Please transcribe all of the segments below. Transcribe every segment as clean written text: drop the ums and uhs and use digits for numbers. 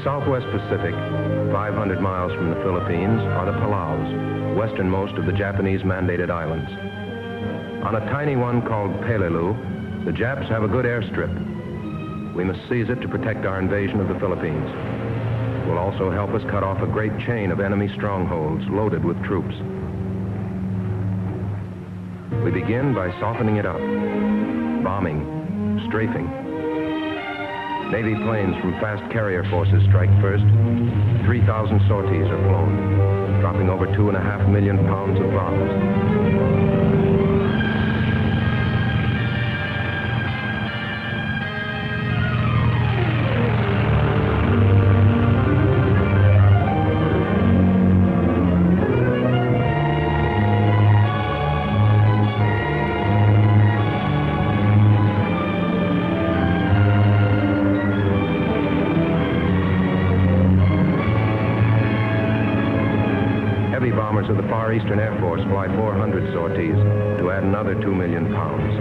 Southwest Pacific, 500 miles from the Philippines, are the Palaus, westernmost of the Japanese-mandated islands. On a tiny one called Peleliu, the Japs have a good airstrip. We must seize it to protect our invasion of the Philippines. It will also help us cut off a great chain of enemy strongholds loaded with troops. We begin by softening it up, bombing, strafing. Navy planes from fast carrier forces strike first. 3,000 sorties are flown, dropping over 2.5 million pounds of bombs. Heavy bombers of the Far Eastern Air Force fly 400 sorties to add another 2 million pounds.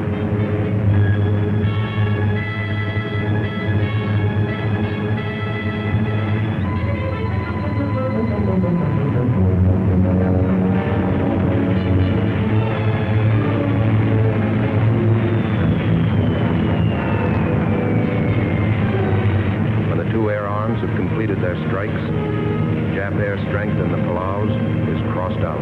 When the two air arms have completed their strikes, Jap air strength in the Palaus is crossed out.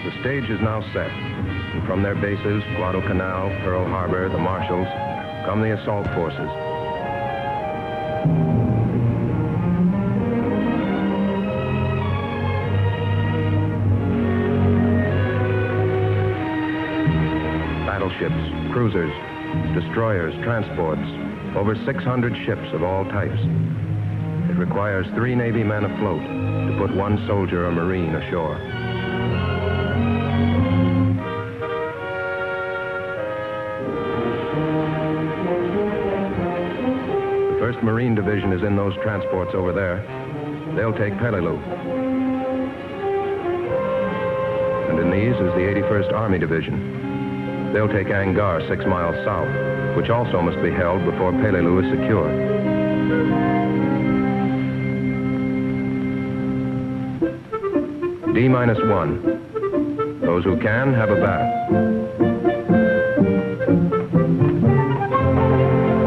The stage is now set, and from their bases, Guadalcanal, Pearl Harbor, the Marshalls, come the assault forces. Battleships, cruisers, destroyers, transports, over 600 ships of all types. It requires 3 Navy men afloat to put 1 soldier or Marine ashore. The 1st Marine Division is in those transports over there. They'll take Peleliu. And in these is the 81st Army Division. They'll take Angaur 6 miles south, which also must be held before Peleliu is secure. D-1. Those who can, have a bath.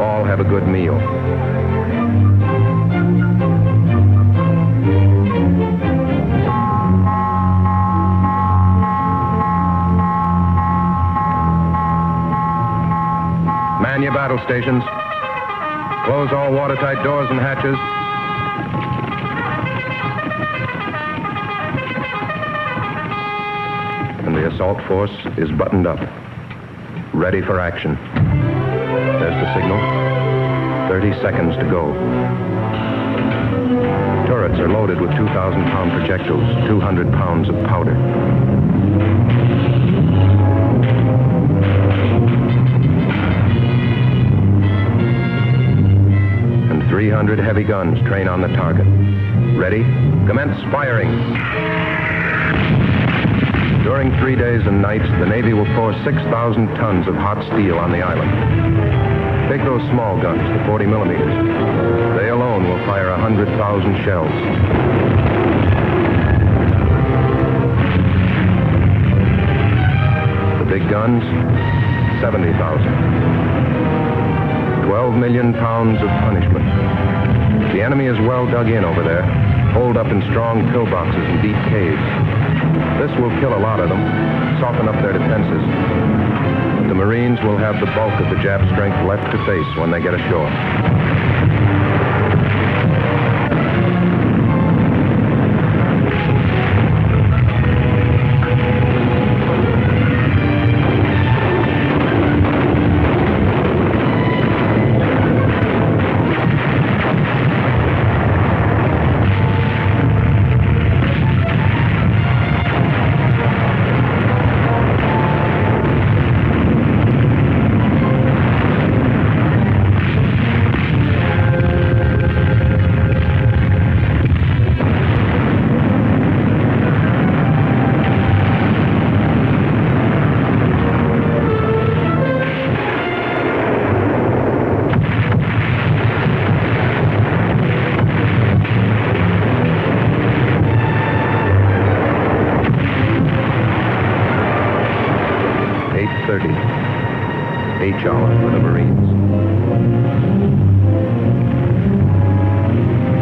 All have a good meal. Man your battle stations. Close all watertight doors and hatches. The assault force is buttoned up, ready for action. There's the signal. 30 seconds to go. Turrets are loaded with 2,000-pound projectiles, 200 pounds of powder. And 300 heavy guns train on the target. Ready? Commence firing. During 3 days and nights, the Navy will pour 6,000 tons of hot steel on the island. Take those small guns, the 40 millimeters. They alone will fire 100,000 shells. The big guns, 70,000. 12 million pounds of punishment. The enemy is well dug in over there, holed up in strong pillboxes and deep caves. This will kill a lot of them, soften up their defenses. But the Marines will have the bulk of the Jap strength left to face when they get ashore. 30. H hour for the Marines.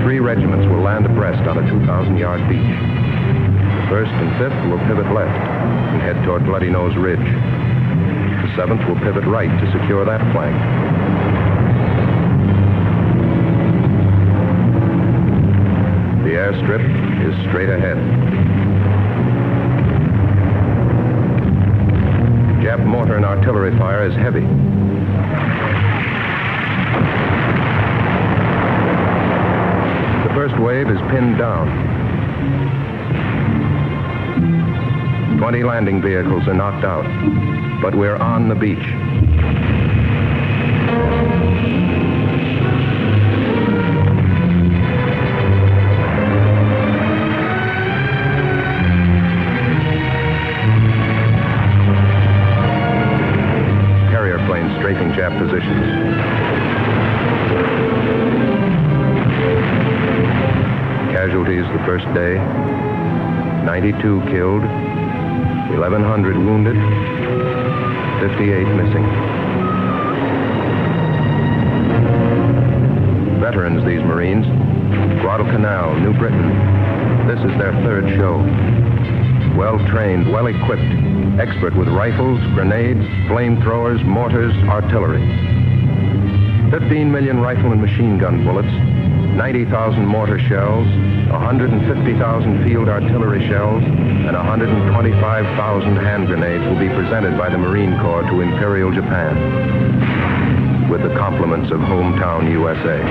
3 regiments will land abreast on a 2,000-yard beach. The 1st and 5th will pivot left and head toward Bloody Nose Ridge. The 7th will pivot right to secure that flank. The airstrip is straight ahead. Jap mortar and artillery fire is heavy. The first wave is pinned down. 20 landing vehicles are knocked out, but we're on the beach. Carrier planes strafing Jap positions. Casualties the first day, 92 killed, 1,100 wounded, 58 missing. Veterans, these Marines. Guadalcanal, New Britain. This is their 3rd show. Well-trained, well-equipped, expert with rifles, grenades, flamethrowers, mortars, artillery. 15 million rifle and machine gun bullets, 90,000 mortar shells, 150,000 field artillery shells, and 125,000 hand grenades will be presented by the Marine Corps to Imperial Japan, with the compliments of hometown USA.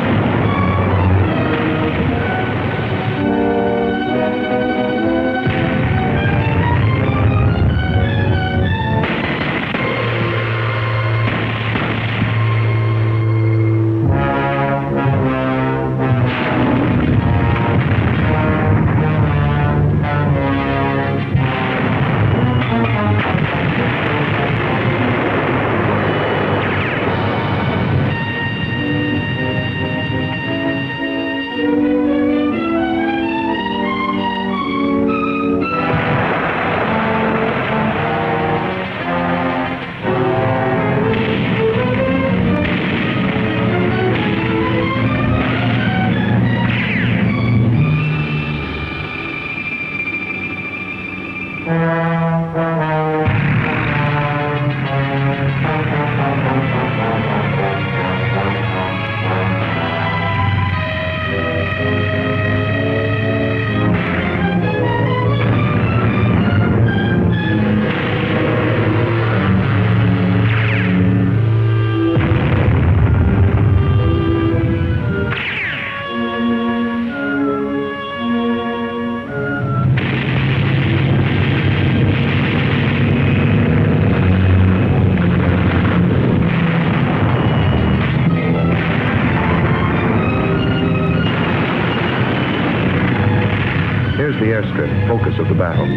Focus of the battle.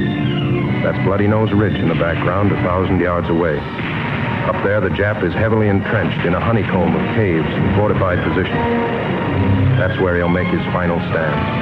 That's Bloody Nose Ridge in the background, 1,000 yards away. Up there, the Jap is heavily entrenched in a honeycomb of caves and fortified positions. That's where he'll make his final stand.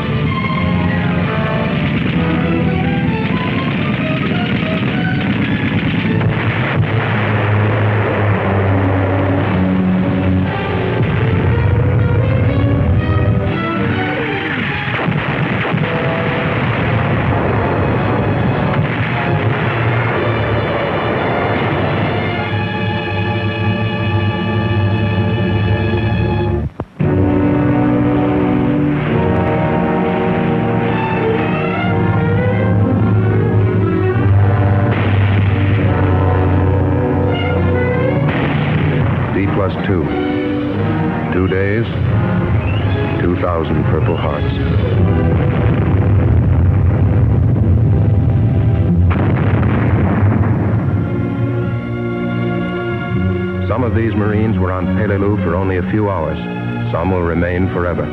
+2. 2 days, 2,000 Purple Hearts. Some of these Marines were on Peleliu for only a few hours. Some will remain forever.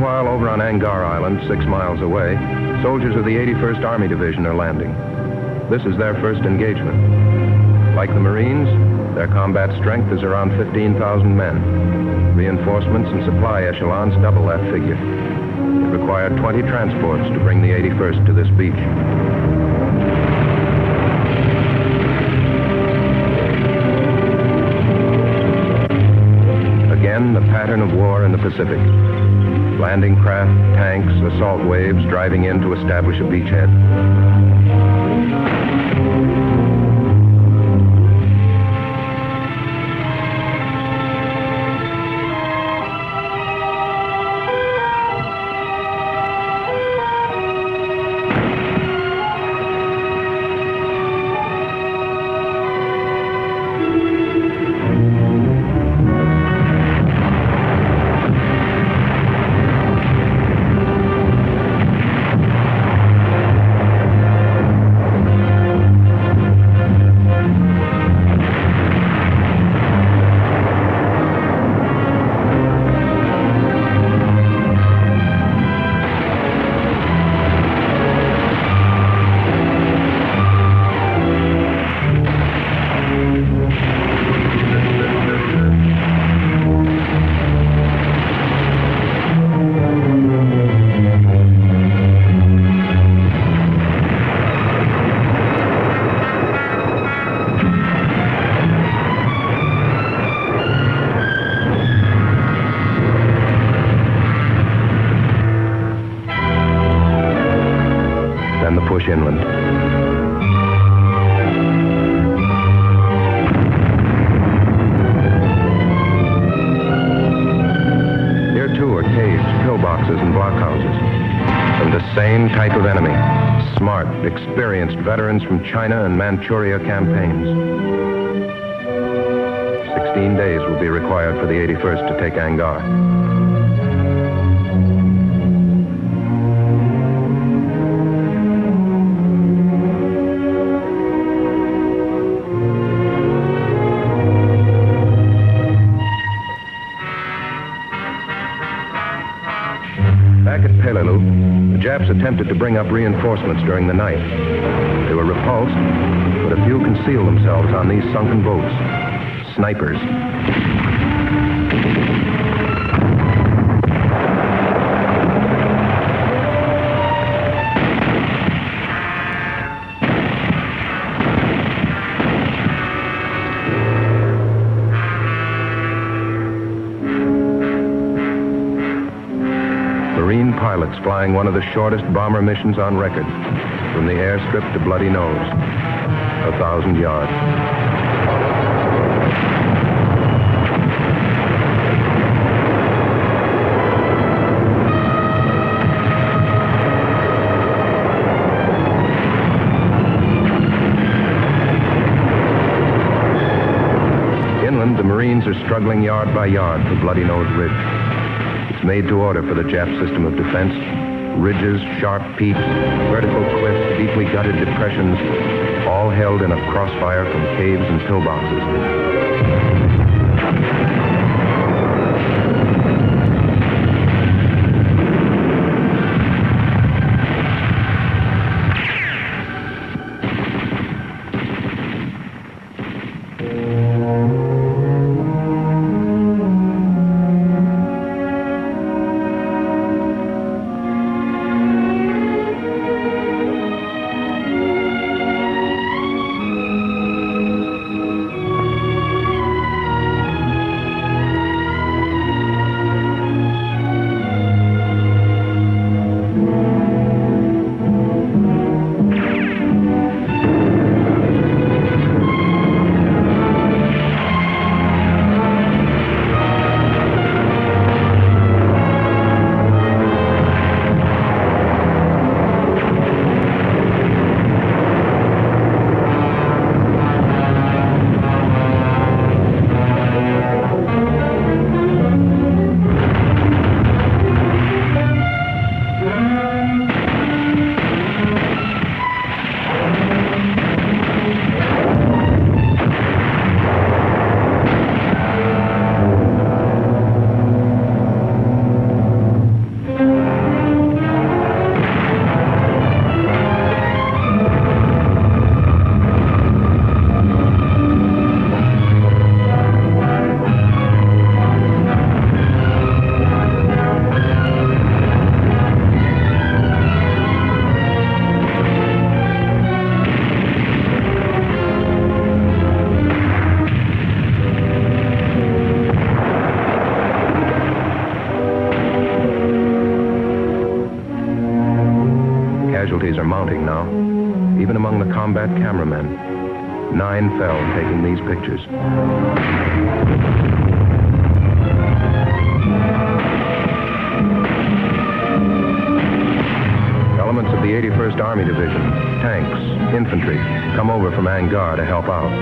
Meanwhile, over on Angaur Island, 6 miles away, soldiers of the 81st Army Division are landing. This is their first engagement. Like the Marines, their combat strength is around 15,000 men. Reinforcements and supply echelons double that figure. It required 20 transports to bring the 81st to this beach. Again, the pattern of war in the Pacific. Landing craft, tanks, assault waves driving in to establish a beachhead. Inland. Here too are caves, pillboxes, and blockhouses. From the same type of enemy. Smart, experienced veterans from China and Manchuria campaigns. 16 days will be required for the 81st to take Angaur. Back at Peleliu, the Japs attempted to bring up reinforcements during the night. They were repulsed, but a few concealed themselves on these sunken boats. Snipers. Marine pilots flying one of the shortest bomber missions on record, from the airstrip to Bloody Nose, 1,000 yards. Inland, the Marines are struggling yard by yard for Bloody Nose Ridge. It's made to order for the Jap system of defense. Ridges, sharp peaks, vertical cliffs, deeply gutted depressions, all held in a crossfire from caves and pillboxes. casualties are mounting now, even among the combat cameramen. 9 fell taking these pictures. Elements of the 81st Army Division, tanks, infantry, come over from Angaur to help out.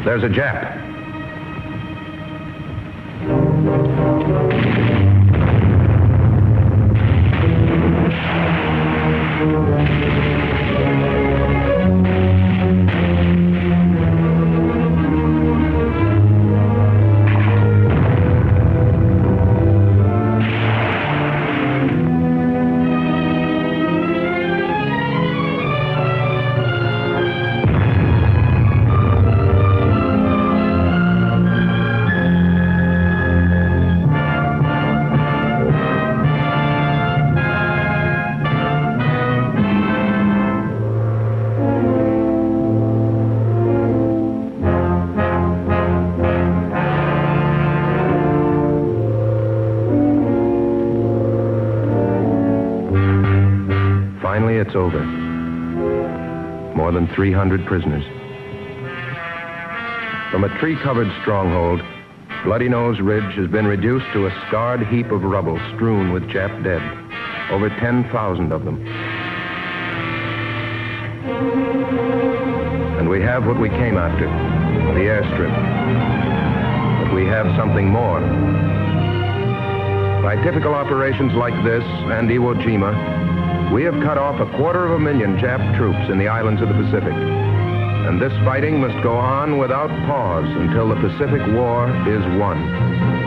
There's a Jap. Finally, it's over. More than 300 prisoners. From a tree-covered stronghold, Bloody Nose Ridge has been reduced to a scarred heap of rubble strewn with Jap dead. Over 10,000 of them. And we have what we came after, the airstrip. But we have something more. By typical operations like this and Iwo Jima, we have cut off 250,000 Jap troops in the islands of the Pacific. And this fighting must go on without pause until the Pacific War is won.